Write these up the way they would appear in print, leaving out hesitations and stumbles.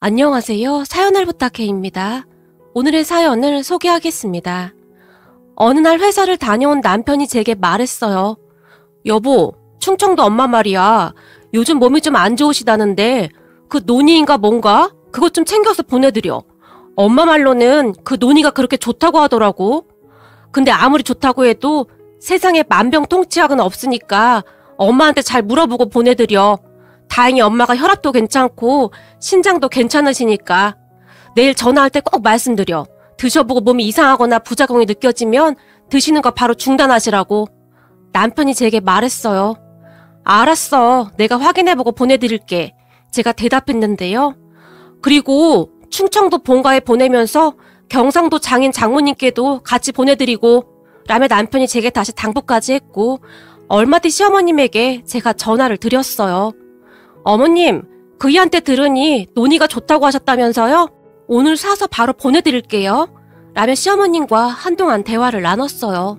안녕하세요. 사연을 부탁해입니다. 오늘의 사연을 소개하겠습니다. 어느 날 회사를 다녀온 남편이 제게 말했어요. 여보, 충청도 엄마 말이야. 요즘 몸이 좀 안 좋으시다는데 그 논의인가 뭔가? 그것 좀 챙겨서 보내드려. 엄마 말로는 그 논의가 그렇게 좋다고 하더라고. 근데 아무리 좋다고 해도 세상에 만병통치약은 없으니까 엄마한테 잘 물어보고 보내드려. 다행히 엄마가 혈압도 괜찮고 신장도 괜찮으시니까 내일 전화할 때 꼭 말씀드려. 드셔보고 몸이 이상하거나 부작용이 느껴지면 드시는 거 바로 중단하시라고. 남편이 제게 말했어요. 알았어. 내가 확인해보고 보내드릴게. 제가 대답했는데요. 그리고 충청도 본가에 보내면서 경상도 장인 장모님께도 같이 보내드리고 라며 남편이 제게 다시 당부까지 했고 얼마 뒤 시어머님에게 제가 전화를 드렸어요. 어머님, 그이한테 들으니 논의가 좋다고 하셨다면서요? 오늘 사서 바로 보내드릴게요. 라며 시어머님과 한동안 대화를 나눴어요.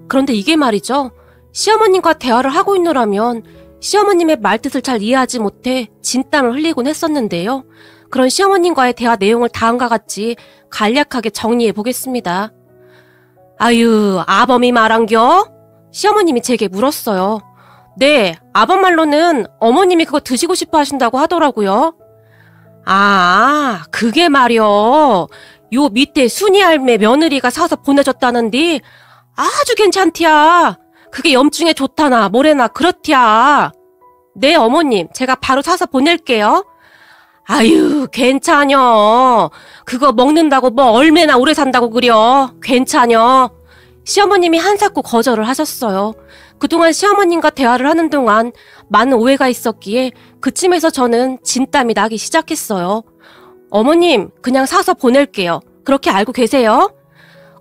그런데 이게 말이죠. 시어머님과 대화를 하고 있노라면 시어머님의 말뜻을 잘 이해하지 못해 진땀을 흘리곤 했었는데요. 그런 시어머님과의 대화 내용을 다음과 같이 간략하게 정리해 보겠습니다. 아유, 아범이 말한겨? 시어머님이 제게 물었어요. 네, 아범 말로는 어머님이 그거 드시고 싶어 하신다고 하더라고요. 아, 그게 말이요. 요 밑에 순이 할매 며느리가 사서 보내줬다는데 아주 괜찮디야. 그게 염증에 좋다나 뭐래나 그렇디야. 네, 어머님, 제가 바로 사서 보낼게요. 아유, 괜찮여. 그거 먹는다고 뭐 얼마나 오래 산다고 그려. 괜찮여. 시어머님이 한사코 거절을 하셨어요. 그동안 시어머님과 대화를 하는 동안 많은 오해가 있었기에 그쯤에서 저는 진땀이 나기 시작했어요. 어머님, 그냥 사서 보낼게요. 그렇게 알고 계세요?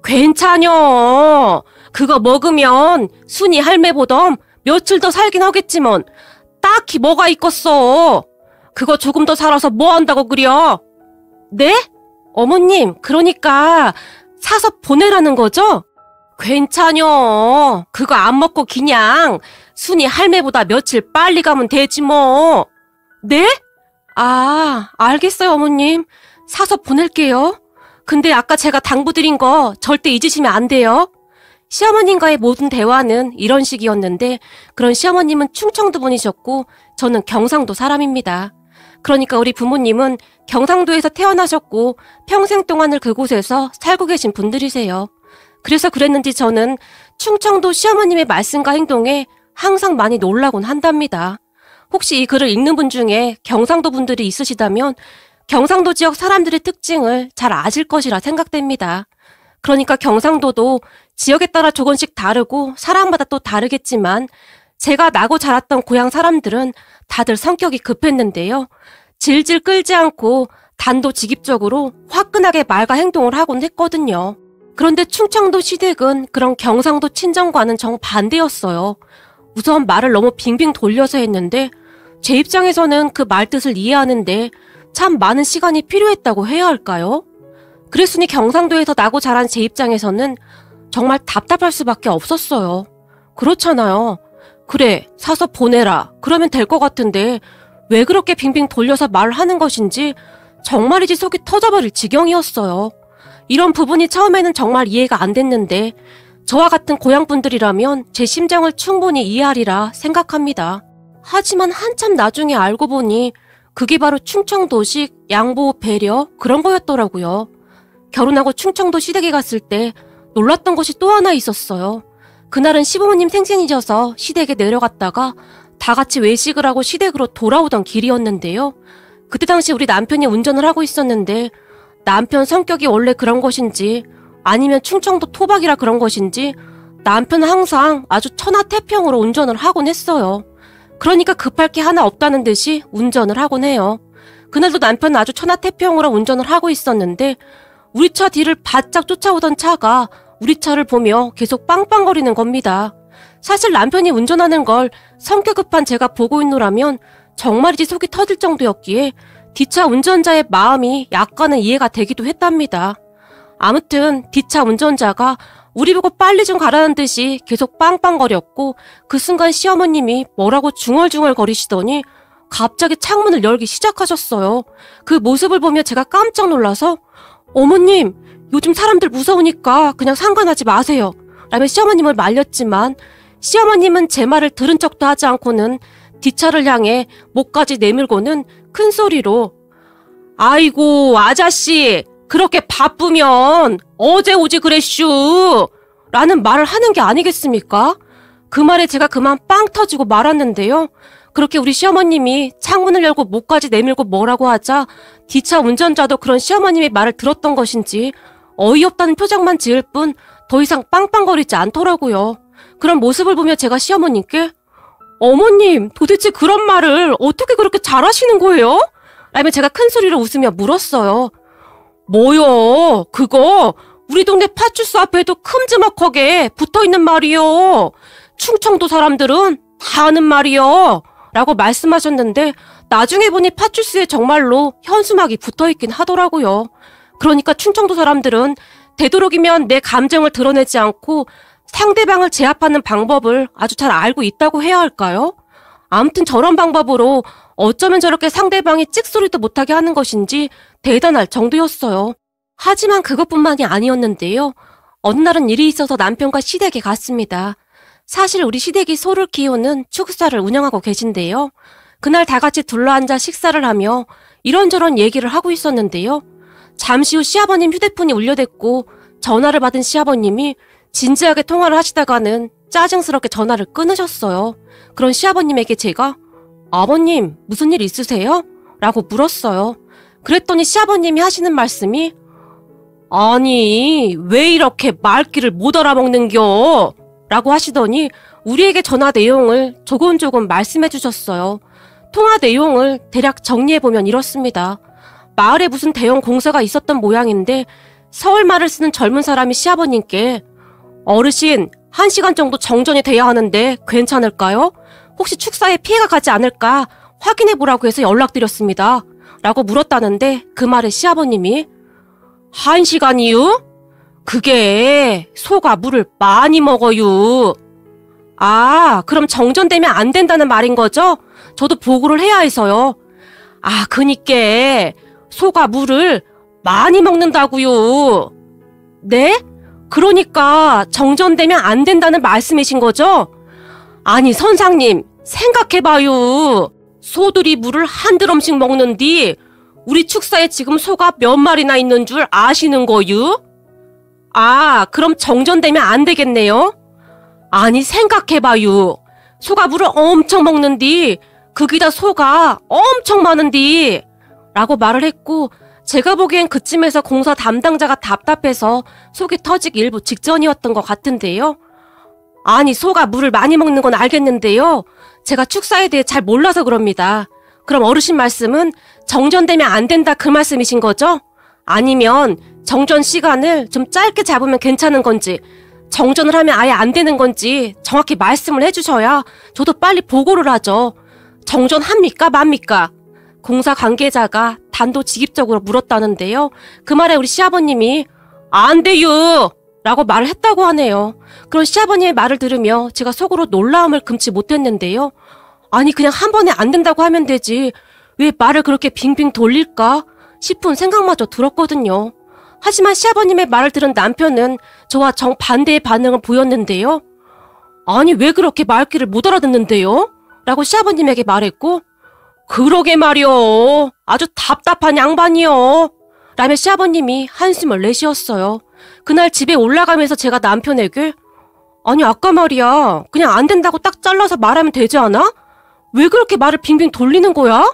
괜찮여. 그거 먹으면 순이 할매보덤 며칠 더 살긴 하겠지만 딱히 뭐가 있겠어. 그거 조금 더 살아서 뭐 한다고 그려? 네? 어머님, 그러니까 사서 보내라는 거죠? 괜찮여. 그거 안 먹고 그냥 순이 할매보다 며칠 빨리 가면 되지 뭐. 네? 아, 알겠어요, 어머님. 사서 보낼게요. 근데 아까 제가 당부드린 거 절대 잊으시면 안 돼요. 시어머님과의 모든 대화는 이런 식이었는데 그런 시어머님은 충청도 분이셨고 저는 경상도 사람입니다. 그러니까 우리 부모님은 경상도에서 태어나셨고 평생 동안을 그곳에서 살고 계신 분들이세요. 그래서 그랬는지 저는 충청도 시어머님의 말씀과 행동에 항상 많이 놀라곤 한답니다. 혹시 이 글을 읽는 분 중에 경상도 분들이 있으시다면 경상도 지역 사람들의 특징을 잘 아실 것이라 생각됩니다. 그러니까 경상도도 지역에 따라 조금씩 다르고 사람마다 또 다르겠지만 제가 나고 자랐던 고향 사람들은 다들 성격이 급했는데요. 질질 끌지 않고 단도직입적으로 화끈하게 말과 행동을 하곤 했거든요. 그런데 충청도 시댁은 그런 경상도 친정과는 정반대였어요. 우선 말을 너무 빙빙 돌려서 했는데 제 입장에서는 그 말뜻을 이해하는데 참 많은 시간이 필요했다고 해야 할까요? 그랬으니 경상도에서 나고 자란 제 입장에서는 정말 답답할 수밖에 없었어요. 그렇잖아요. 그래, 사서 보내라. 그러면 될 것 같은데 왜 그렇게 빙빙 돌려서 말을 하는 것인지 정말이지 속이 터져버릴 지경이었어요. 이런 부분이 처음에는 정말 이해가 안 됐는데 저와 같은 고향분들이라면 제 심정을 충분히 이해하리라 생각합니다. 하지만 한참 나중에 알고 보니 그게 바로 충청도식 양보 배려 그런 거였더라고요. 결혼하고 충청도 시댁에 갔을 때 놀랐던 것이 또 하나 있었어요. 그날은 시부모님 생신이셔서 시댁에 내려갔다가 다 같이 외식을 하고 시댁으로 돌아오던 길이었는데요. 그때 당시 우리 남편이 운전을 하고 있었는데 남편 성격이 원래 그런 것인지 아니면 충청도 토박이라 그런 것인지 남편은 항상 아주 천하태평으로 운전을 하곤 했어요. 그러니까 급할 게 하나 없다는 듯이 운전을 하곤 해요. 그날도 남편은 아주 천하태평으로 운전을 하고 있었는데 우리 차 뒤를 바짝 쫓아오던 차가 우리 차를 보며 계속 빵빵거리는 겁니다. 사실 남편이 운전하는 걸 성격 급한 제가 보고 있노라면 정말이지 속이 터질 정도였기에 뒷차 운전자의 마음이 약간은 이해가 되기도 했답니다. 아무튼 뒷차 운전자가 우리 보고 빨리 좀 가라는 듯이 계속 빵빵거렸고 그 순간 시어머님이 뭐라고 중얼중얼 거리시더니 갑자기 창문을 열기 시작하셨어요. 그 모습을 보며 제가 깜짝 놀라서 어머님, 요즘 사람들 무서우니까 그냥 상관하지 마세요. 라며 시어머님을 말렸지만 시어머님은 제 말을 들은 척도 하지 않고는 뒷차를 향해 목까지 내밀고는 큰 소리로 아이고 아자씨 그렇게 바쁘면 어제 오지 그랬슈 라는 말을 하는 게 아니겠습니까? 그 말에 제가 그만 빵 터지고 말았는데요. 그렇게 우리 시어머님이 창문을 열고 목까지 내밀고 뭐라고 하자 뒷차 운전자도 그런 시어머님의 말을 들었던 것인지 어이없다는 표정만 지을 뿐 더 이상 빵빵거리지 않더라고요. 그런 모습을 보며 제가 시어머님께 어머님 도대체 그런 말을 어떻게 그렇게 잘하시는 거예요? 라며 제가 큰 소리로 웃으며 물었어요. 뭐요? 그거 우리 동네 파출소 앞에도 큼지막하게 붙어있는 말이요. 충청도 사람들은 다 아는 말이요. 라고 말씀하셨는데 나중에 보니 파출소에 정말로 현수막이 붙어있긴 하더라고요. 그러니까 충청도 사람들은 되도록이면 내 감정을 드러내지 않고 상대방을 제압하는 방법을 아주 잘 알고 있다고 해야 할까요? 아무튼 저런 방법으로 어쩌면 저렇게 상대방이 찍소리도 못하게 하는 것인지 대단할 정도였어요. 하지만 그것뿐만이 아니었는데요. 어느 날은 일이 있어서 남편과 시댁에 갔습니다. 사실 우리 시댁이 소를 키우는 축사를 운영하고 계신데요. 그날 다 같이 둘러앉아 식사를 하며 이런저런 얘기를 하고 있었는데요. 잠시 후 시아버님 휴대폰이 울려댔고 전화를 받은 시아버님이 진지하게 통화를 하시다가는 짜증스럽게 전화를 끊으셨어요. 그런 시아버님에게 제가 아버님 무슨 일 있으세요? 라고 물었어요. 그랬더니 시아버님이 하시는 말씀이 아니 왜 이렇게 말귀를 못 알아먹는겨? 라고 하시더니 우리에게 전화 내용을 조금조금 말씀해 주셨어요. 통화 내용을 대략 정리해보면 이렇습니다. 마을에 무슨 대형 공사가 있었던 모양인데 서울말을 쓰는 젊은 사람이 시아버님께 어르신 1시간 정도 정전이 돼야 하는데 괜찮을까요? 혹시 축사에 피해가 가지 않을까 확인해보라고 해서 연락드렸습니다. 라고 물었다는데 그 말에 시아버님이 1시간이요? 그게 소가 물을 많이 먹어요. 아, 그럼 정전되면 안 된다는 말인 거죠? 저도 보고를 해야 해서요. 아, 그니까 소가 물을 많이 먹는다고요. 네? 그러니까 정전되면 안 된다는 말씀이신 거죠? 아니 선상님 생각해봐요. 소들이 물을 한 드럼씩 먹는디 우리 축사에 지금 소가 몇 마리나 있는 줄 아시는 거유? 아, 그럼 정전되면 안 되겠네요? 아니 생각해봐요. 소가 물을 엄청 먹는디 거기다 소가 엄청 많은디 라고 말을 했고 제가 보기엔 그쯤에서 공사 담당자가 답답해서 속이 터지기 일부 직전이었던 것 같은데요. 아니 소가 물을 많이 먹는 건 알겠는데요. 제가 축사에 대해 잘 몰라서 그럽니다. 그럼 어르신 말씀은 정전되면 안 된다 그 말씀이신 거죠? 아니면 정전 시간을 좀 짧게 잡으면 괜찮은 건지 정전을 하면 아예 안 되는 건지 정확히 말씀을 해주셔야 저도 빨리 보고를 하죠. 정전합니까 맙니까? 공사 관계자가 단도직입적으로 물었다는데요. 그 말에 우리 시아버님이 안 돼요! 라고 말을 했다고 하네요. 그런 시아버님의 말을 들으며 제가 속으로 놀라움을 금치 못했는데요. 아니 그냥 한 번에 안 된다고 하면 되지 왜 말을 그렇게 빙빙 돌릴까 싶은 생각마저 들었거든요. 하지만 시아버님의 말을 들은 남편은 저와 정반대의 반응을 보였는데요. 아니 왜 그렇게 말귀를 못 알아듣는데요? 라고 시아버님에게 말했고 그러게 말이요. 아주 답답한 양반이요. 라며 시아버님이 한숨을 내쉬었어요. 그날 집에 올라가면서 제가 남편에게 아니 아까 말이야 그냥 안 된다고 딱 잘라서 말하면 되지 않아? 왜 그렇게 말을 빙빙 돌리는 거야?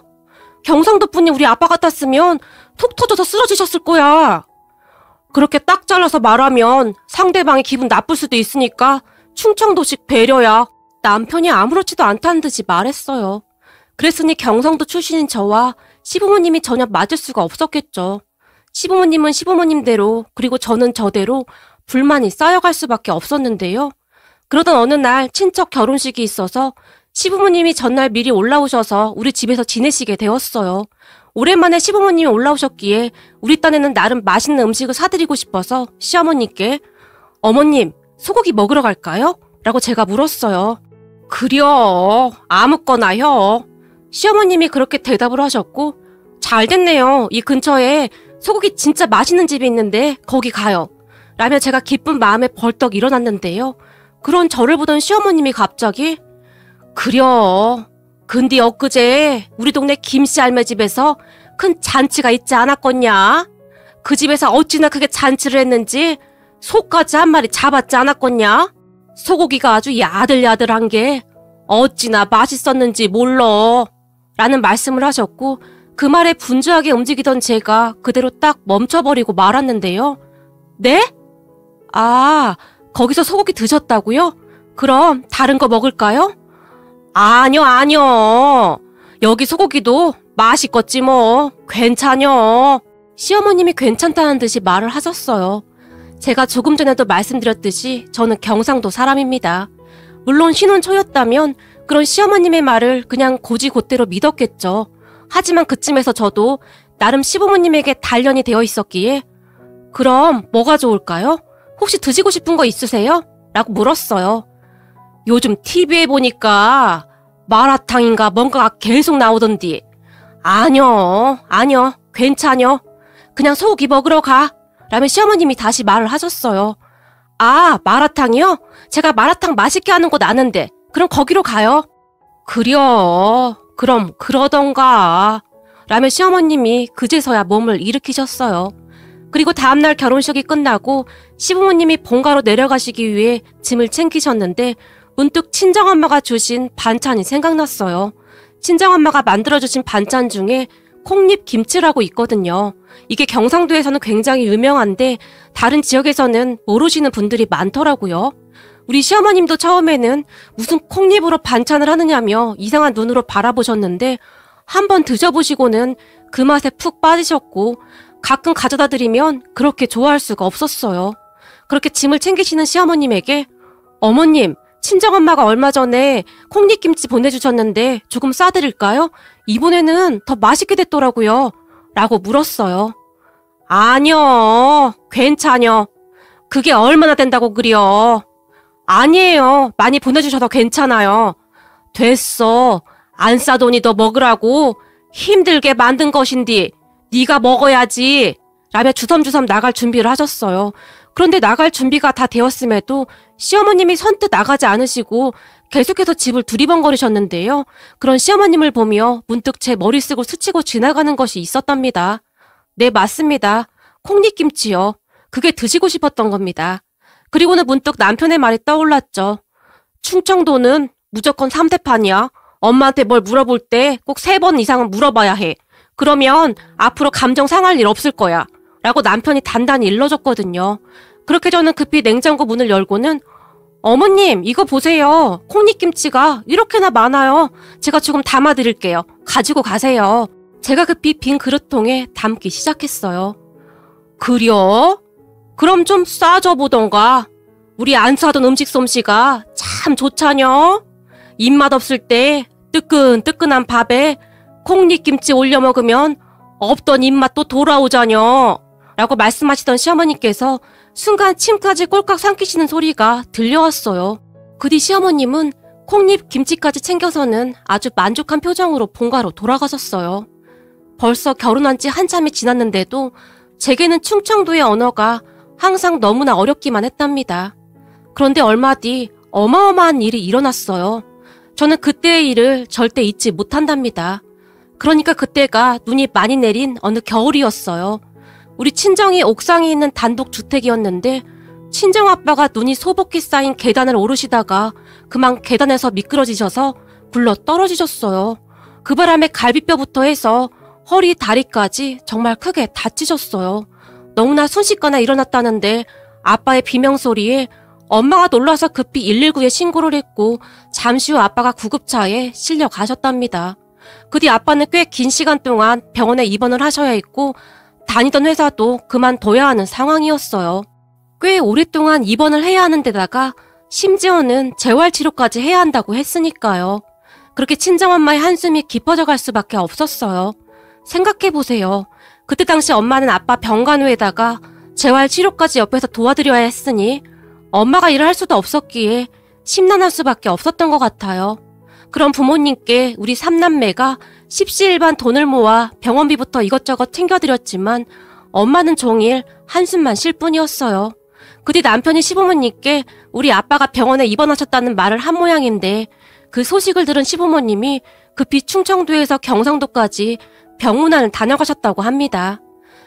경상도 분이 우리 아빠 같았으면 톡 터져서 쓰러지셨을 거야. 그렇게 딱 잘라서 말하면 상대방이 기분 나쁠 수도 있으니까 충청도식 배려야. 남편이 아무렇지도 않다는 듯이 말했어요. 그랬으니 경상도 출신인 저와 시부모님이 전혀 맞을 수가 없었겠죠. 시부모님은 시부모님대로 그리고 저는 저대로 불만이 쌓여갈 수밖에 없었는데요. 그러던 어느 날 친척 결혼식이 있어서 시부모님이 전날 미리 올라오셔서 우리 집에서 지내시게 되었어요. 오랜만에 시부모님이 올라오셨기에 우리 딴에는 나름 맛있는 음식을 사드리고 싶어서 시어머니께 어머님 소고기 먹으러 갈까요? 라고 제가 물었어요. 그려 아무거나요. 시어머님이 그렇게 대답을 하셨고, 잘 됐네요. 이 근처에 소고기 진짜 맛있는 집이 있는데 거기 가요. 라며 제가 기쁜 마음에 벌떡 일어났는데요. 그런 저를 보던 시어머님이 갑자기 그려. 근데 엊그제 우리 동네 김씨 할매 집에서 큰 잔치가 있지 않았겠냐? 그 집에서 어찌나 크게 잔치를 했는지 소까지 한 마리 잡았지 않았겠냐? 소고기가 아주 야들야들한 게 어찌나 맛있었는지 몰라. 라는 말씀을 하셨고 그 말에 분주하게 움직이던 제가 그대로 딱 멈춰버리고 말았는데요. 네? 아, 거기서 소고기 드셨다고요? 그럼 다른 거 먹을까요? 아니요. 여기 소고기도 맛있겠지 뭐. 괜찮요. 시어머님이 괜찮다는 듯이 말을 하셨어요. 제가 조금 전에도 말씀드렸듯이 저는 경상도 사람입니다. 물론 신혼 초였다면 그런 시어머님의 말을 그냥 고지곧대로 믿었겠죠. 하지만 그쯤에서 저도 나름 시부모님에게 단련이 되어 있었기에 그럼 뭐가 좋을까요? 혹시 드시고 싶은 거 있으세요? 라고 물었어요. 요즘 TV에 보니까 마라탕인가 뭔가가 계속 나오던디. 아니요. 괜찮요. 그냥 소고기 먹으러 가. 라며 시어머님이 다시 말을 하셨어요. 아, 마라탕이요? 제가 마라탕 맛있게 하는 곳 아는데 그럼 거기로 가요. 그려. 그럼 그러던가. 라며 시어머님이 그제서야 몸을 일으키셨어요. 그리고 다음날 결혼식이 끝나고 시부모님이 본가로 내려가시기 위해 짐을 챙기셨는데 문득 친정엄마가 주신 반찬이 생각났어요. 친정엄마가 만들어주신 반찬 중에 콩잎김치라고 있거든요. 이게 경상도에서는 굉장히 유명한데 다른 지역에서는 모르시는 분들이 많더라고요. 우리 시어머님도 처음에는 무슨 콩잎으로 반찬을 하느냐며 이상한 눈으로 바라보셨는데 한번 드셔보시고는 그 맛에 푹 빠지셨고 가끔 가져다 드리면 그렇게 좋아할 수가 없었어요. 그렇게 짐을 챙기시는 시어머님에게 어머님, 친정엄마가 얼마 전에 콩잎김치 보내주셨는데 조금 싸드릴까요? 이번에는 더 맛있게 됐더라고요. 라고 물었어요. 아니요, 괜찮요. 그게 얼마나 된다고 그려. 아니에요. 많이 보내주셔서 괜찮아요. 됐어. 안 싸더니 너 먹으라고 힘들게 만든 것인디 네가 먹어야지. 라며 주섬주섬 나갈 준비를 하셨어요. 그런데 나갈 준비가 다 되었음에도 시어머님이 선뜻 나가지 않으시고 계속해서 집을 두리번거리셨는데요. 그런 시어머님을 보며 문득 제 머릿속을 스치고 지나가는 것이 있었답니다. 네, 맞습니다. 콩잎김치요. 그게 드시고 싶었던 겁니다. 그리고는 문득 남편의 말이 떠올랐죠. 충청도는 무조건 3대판이야. 엄마한테 뭘 물어볼 때 꼭 3번 이상은 물어봐야 해. 그러면 앞으로 감정 상할 일 없을 거야. 라고 남편이 단단히 일러줬거든요. 그렇게 저는 급히 냉장고 문을 열고는 어머님, 이거 보세요. 콩잎김치가 이렇게나 많아요. 제가 조금 담아드릴게요. 가지고 가세요. 제가 급히 빈 그릇통에 담기 시작했어요. 그려? 그럼 좀 싸줘 보던가. 우리 안 싸던 음식 솜씨가 참 좋자녀. 입맛 없을 때 뜨끈뜨끈한 밥에 콩잎김치 올려 먹으면 없던 입맛도 돌아오자녀. 라고 말씀하시던 시어머니께서 순간 침까지 꼴깍 삼키시는 소리가 들려왔어요. 그 뒤 시어머님은 콩잎김치까지 챙겨서는 아주 만족한 표정으로 본가로 돌아가셨어요. 벌써 결혼한 지 한참이 지났는데도 제게는 충청도의 언어가 항상 너무나 어렵기만 했답니다. 그런데 얼마 뒤 어마어마한 일이 일어났어요. 저는 그때의 일을 절대 잊지 못한답니다. 그러니까 그때가 눈이 많이 내린 어느 겨울이었어요. 우리 친정이 옥상에 있는 단독주택이었는데 친정아빠가 눈이 소복히 쌓인 계단을 오르시다가 그만 계단에서 미끄러지셔서 굴러 떨어지셨어요. 그 바람에 갈비뼈부터 해서 허리, 다리까지 정말 크게 다치셨어요. 너무나 순식간에 일어났다는데 아빠의 비명소리에 엄마가 놀라서 급히 119에 신고를 했고 잠시 후 아빠가 구급차에 실려 가셨답니다. 그 뒤 아빠는 꽤 긴 시간 동안 병원에 입원을 하셔야 했고 다니던 회사도 그만둬야 하는 상황이었어요. 꽤 오랫동안 입원을 해야 하는 데다가 심지어는 재활치료까지 해야 한다고 했으니까요. 그렇게 친정엄마의 한숨이 깊어져 갈 수밖에 없었어요. 생각해보세요. 그때 당시 엄마는 아빠 병간호에다가 재활치료까지 옆에서 도와드려야 했으니 엄마가 일을 할 수도 없었기에 심란할 수밖에 없었던 것 같아요. 그런 부모님께 우리 삼남매가 십시일반 돈을 모아 병원비부터 이것저것 챙겨드렸지만 엄마는 종일 한숨만 쉴 뿐이었어요. 그 뒤 남편이 시부모님께 우리 아빠가 병원에 입원하셨다는 말을 한 모양인데 그 소식을 들은 시부모님이 급히 충청도에서 경상도까지 병문안을 다녀가셨다고 합니다.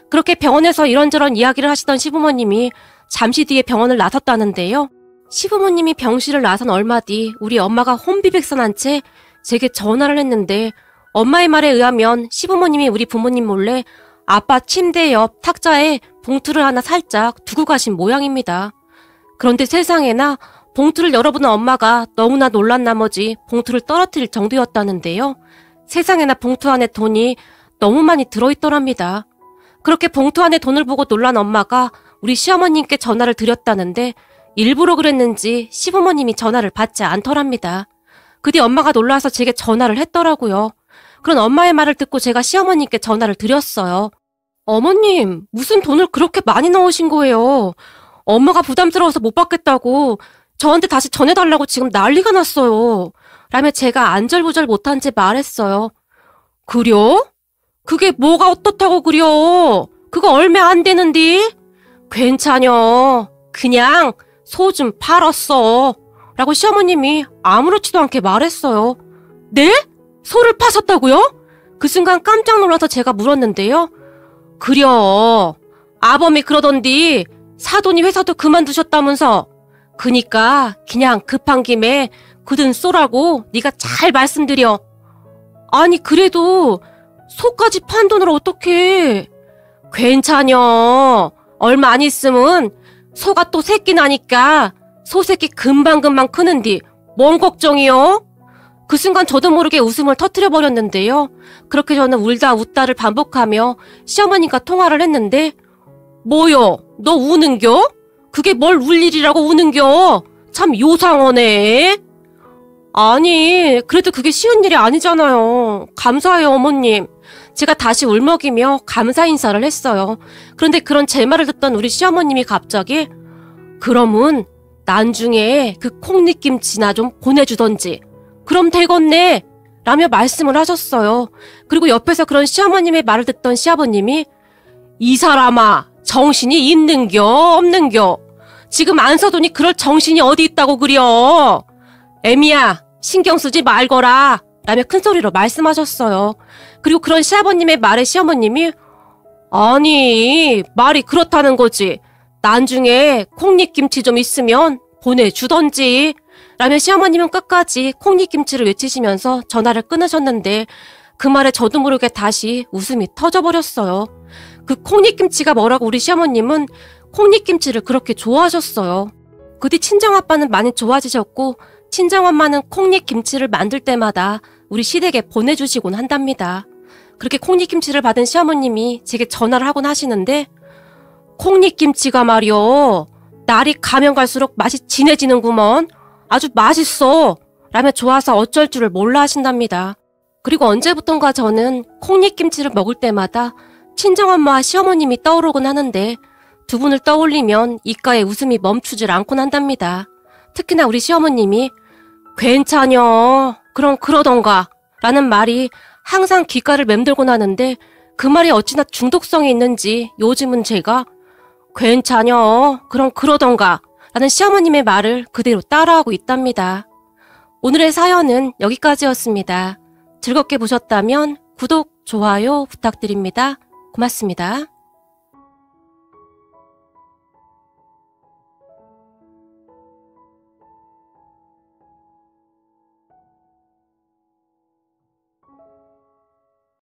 그렇게 병원에서 이런저런 이야기를 하시던 시부모님이 잠시 뒤에 병원을 나섰다는데요. 시부모님이 병실을 나선 얼마 뒤 우리 엄마가 혼비백산한 채 제게 전화를 했는데 엄마의 말에 의하면 시부모님이 우리 부모님 몰래 아빠 침대 옆 탁자에 봉투를 하나 살짝 두고 가신 모양입니다. 그런데 세상에나 봉투를 열어보는 엄마가 너무나 놀란 나머지 봉투를 떨어뜨릴 정도였다는데요. 세상에나 봉투 안에 돈이 너무 많이 들어있더랍니다. 그렇게 봉투 안에 돈을 보고 놀란 엄마가 우리 시어머님께 전화를 드렸다는데 일부러 그랬는지 시부모님이 전화를 받지 않더랍니다. 그 뒤 엄마가 놀라서 제게 전화를 했더라고요. 그런 엄마의 말을 듣고 제가 시어머님께 전화를 드렸어요. 어머님, 무슨 돈을 그렇게 많이 넣으신 거예요? 엄마가 부담스러워서 못 받겠다고 저한테 다시 전해달라고 지금 난리가 났어요. 라며 제가 안절부절 못한 채 말했어요. 그려? 그게 뭐가 어떻다고 그려? 그거 얼마 안 되는디? 괜찮여. 그냥 소 좀 팔았어. 라고 시어머님이 아무렇지도 않게 말했어요. 네? 소를 파셨다고요? 그 순간 깜짝 놀라서 제가 물었는데요. 그려. 아범이 그러던디 사돈이 회사도 그만두셨다면서. 그니까 그냥 급한 김에 그든 쏘라고 네가 잘 말씀드려. 아니 그래도 소까지 판 돈을 어떡해. 괜찮여. 얼마 안 있으면 소가 또 새끼 나니까 소새끼 금방금방 크는디 뭔 걱정이요? 그 순간 저도 모르게 웃음을 터뜨려버렸는데요. 그렇게 저는 울다 웃다를 반복하며 시어머님과 통화를 했는데 뭐요? 너 우는겨? 그게 뭘 울 일이라고 우는겨? 참 요상하네. 아니 그래도 그게 쉬운 일이 아니잖아요. 감사해요 어머님. 제가 다시 울먹이며 감사 인사를 했어요. 그런데 그런 제 말을 듣던 우리 시어머님이 갑자기 그러면 나중에 그 콩잎김치나 좀 보내주던지 그럼 되겠네 라며 말씀을 하셨어요. 그리고 옆에서 그런 시어머님의 말을 듣던 시아버님이 이 사람아 정신이 있는겨 없는겨? 지금 안 써도니 그럴 정신이 어디 있다고 그려? 애미야 신경 쓰지 말거라 라며 큰소리로 말씀하셨어요. 그리고 그런 시아버님의 말에 시어머님이 아니 말이 그렇다는 거지. 나중에 콩잎김치 좀 있으면 보내주던지 라며 시어머님은 끝까지 콩잎김치를 외치시면서 전화를 끊으셨는데 그 말에 저도 모르게 다시 웃음이 터져버렸어요. 그 콩잎김치가 뭐라고 우리 시어머님은 콩잎김치를 그렇게 좋아하셨어요. 그 뒤 친정아빠는 많이 좋아지셨고 친정엄마는 콩잎김치를 만들 때마다 우리 시댁에 보내주시곤 한답니다. 그렇게 콩잎김치를 받은 시어머님이 제게 전화를 하곤 하시는데 콩잎김치가 말이요. 날이 가면 갈수록 맛이 진해지는구먼. 아주 맛있어. 라며 좋아서 어쩔 줄을 몰라 하신답니다. 그리고 언제부턴가 저는 콩잎김치를 먹을 때마다 친정엄마와 시어머님이 떠오르곤 하는데 두 분을 떠올리면 입가에 웃음이 멈추질 않곤 한답니다. 특히나 우리 시어머님이 괜찮여. 그럼 그러던가 라는 말이 항상 귓가를 맴돌곤 하는데 그 말이 어찌나 중독성이 있는지 요즘은 제가 괜찮여. 그럼 그러던가 라는 시어머님의 말을 그대로 따라하고 있답니다. 오늘의 사연은 여기까지였습니다. 즐겁게 보셨다면 구독, 좋아요 부탁드립니다. 고맙습니다.